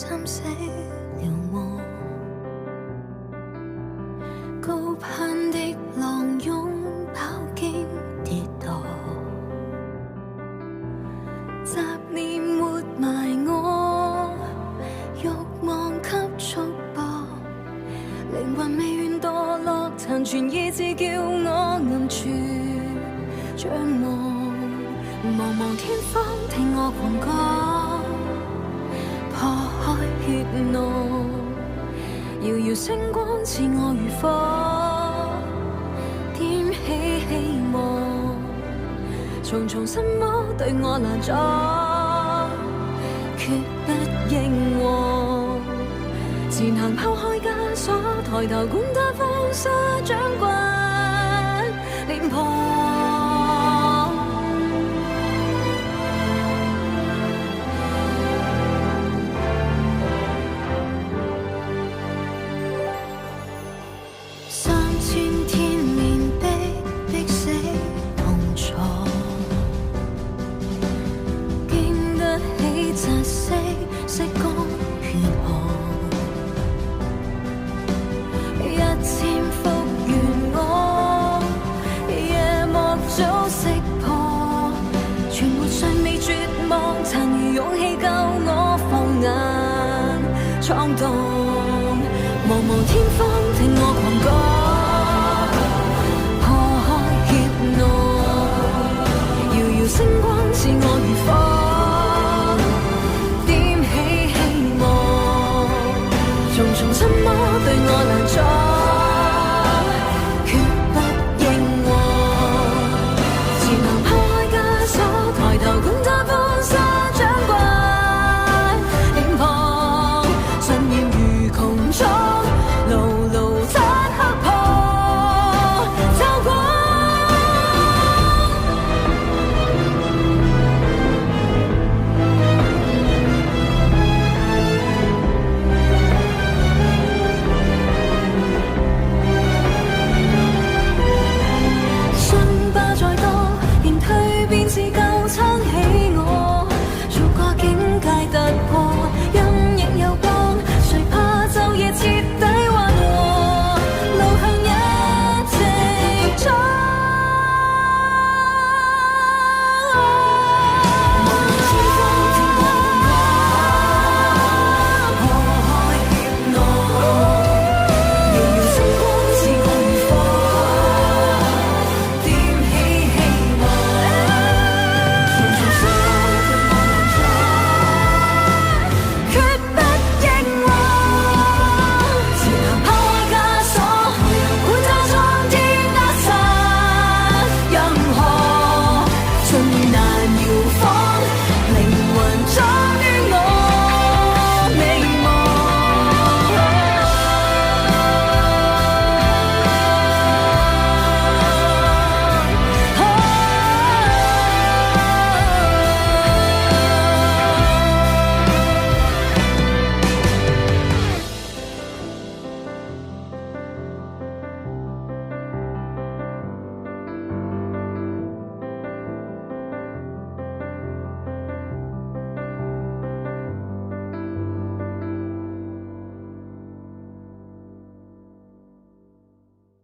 心死了我，高攀的浪擁抱經跌墮，雜念活埋我，慾望給束縛，靈魂未願墮落，殘存意志叫我暗處張望。茫茫天荒聽我狂歌，破開血怒，遙遙星光似我如火，點起希望。重重心魔對我難阻，決不應和。前行拋開枷鎖，抬頭管他風沙掌摑臉龐。色光血汗，一千幅願我，夜幕早識破，存活尚未絕望，殘餘勇氣夠。